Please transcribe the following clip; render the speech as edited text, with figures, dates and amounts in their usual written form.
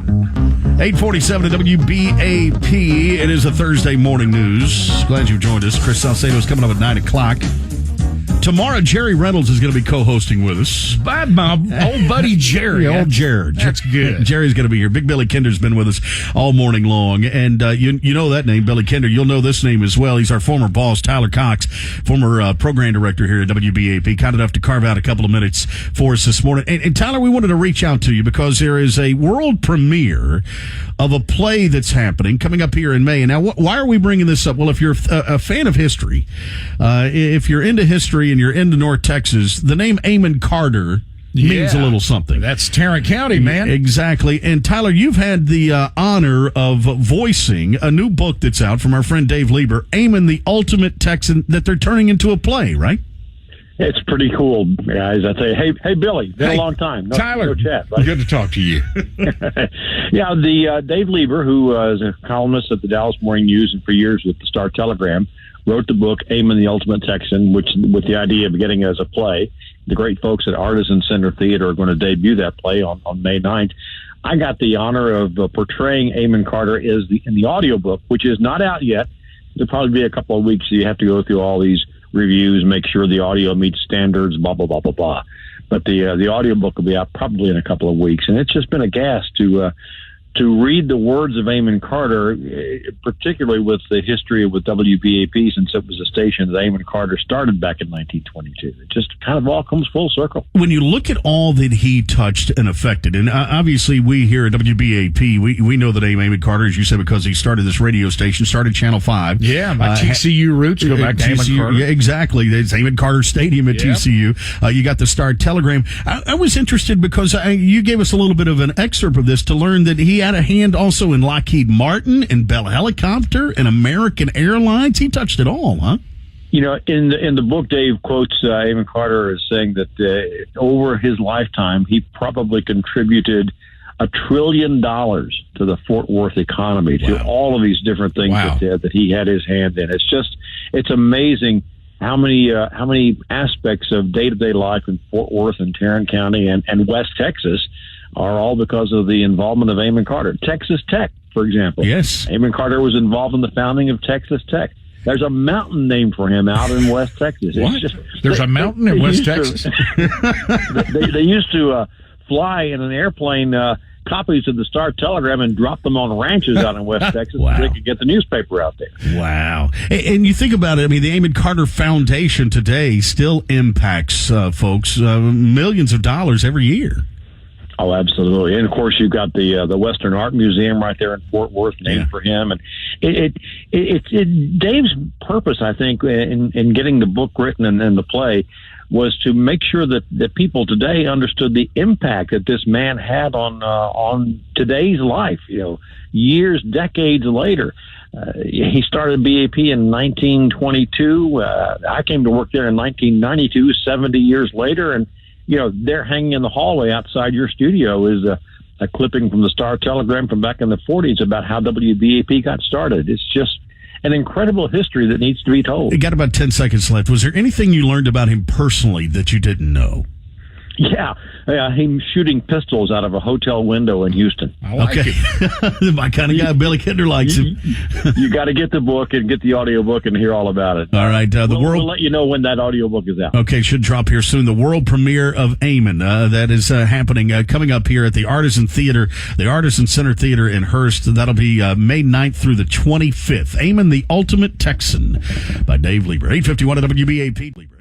847 at WBAP. It is a Thursday morning news. Glad you've joined us. Chris Salcedo is coming up at 9 o'clock. Tomorrow, Jerry Reynolds is going to be co-hosting with us. By my old buddy Jerry. Old Jared. That's good. Jerry's going to be here. Big Billy Kinder's been with us all morning long. And you know that name, Billy Kinder. You'll know this name as well. He's our former boss, Tyler Cox, former program director here at WBAP. Kind enough to carve out a couple of minutes for us this morning. And Tyler, we wanted to reach out to you because there is a world premiere of a play that's happening coming up here in May. And now, why are we bringing this up? Well, if you're a fan of history, if you're into history and you're into North Texas, the name Amon Carter means a little something. That's Tarrant County, man. Exactly. And Tyler, you've had the honor of voicing a new book that's out from our friend Dave Lieber, Amon, the Ultimate Texan, that they're turning into a play, right? It's pretty cool, guys. I say, hey, Billy, been a long time. Tyler, no chat, right? Good to talk to you. Yeah, the Dave Lieber, who is a columnist at the Dallas Morning News and for years with the Star Telegram, wrote the book Amon, the Ultimate Texan, which with the idea of getting it as a play. The great folks at Artisan Center Theater are going to debut that play on May 9th. I got the honor of portraying Amon Carter in the audiobook, which is not out yet. There'll probably be a couple of weeks, so you have to go through all these reviews, make sure the audio meets standards, blah, blah, blah, blah, blah. But the audiobook will be out probably in a couple of weeks. And it's just been a gas to read the words of Amon Carter, particularly with the history with WBAP, since it was a station that Amon Carter started back in 1922. It just kind of all comes full circle. When you look at all that he touched and affected, and obviously we here at WBAP, we know the name Amon Carter, as you said, because he started this radio station, started Channel 5. Yeah, my TCU roots go back to Amon Carter. Yeah, exactly. It's Amon Carter Stadium at TCU. You got the Star Telegram. I was interested because you gave us a little bit of an excerpt of this to learn that he had a hand also in Lockheed Martin and Bell Helicopter and American Airlines. He touched it all, huh? You know, in the book, Dave quotes Amon Carter as saying that over his lifetime, he probably contributed $1 trillion to the Fort Worth economy, to all of these different things that he had his hand in. It's amazing how many aspects of day-to-day life in Fort Worth and Tarrant County and West Texas are all because of the involvement of Amon Carter. Texas Tech, for example. Yes. Amon Carter was involved in the founding of Texas Tech. There's a mountain named for him out in West Texas. What? There's a mountain in West Texas? They used to fly in an airplane copies of the Star Telegram and drop them on ranches out in West Texas so they could get the newspaper out there. Wow. And you think about it, I mean, the Amon Carter Foundation today still impacts folks millions of dollars every year. Oh, absolutely. And, of course, you've got the Western Art Museum right there in Fort Worth named for him. And Dave's purpose, I think, in getting the book written and the play was to make sure that people today understood the impact that this man had on today's life, decades later. He started BAP in 1922. I came to work there in 1992, 70 years later, and there hanging in the hallway outside your studio is a clipping from the Star Telegram from back in the 40s about how WBAP got started. It's just an incredible history that needs to be told. You got about 10 seconds left. Was there anything you learned about him personally that you didn't know? Yeah, him shooting pistols out of a hotel window in Houston. I like it. My kind of guy, Billy Kinder likes him. You got to get the book and get the audiobook and hear all about it. All right. We'll let you know when that audiobook is out. Okay, should drop here soon. The World Premiere of AMON. That is happening, coming up here at the Artisan Theater, the Artisan Center Theater in Hurst. That'll be May 9th through the 25th. AMON, the Ultimate Texan by Dave Lieber. 851 at WBAP.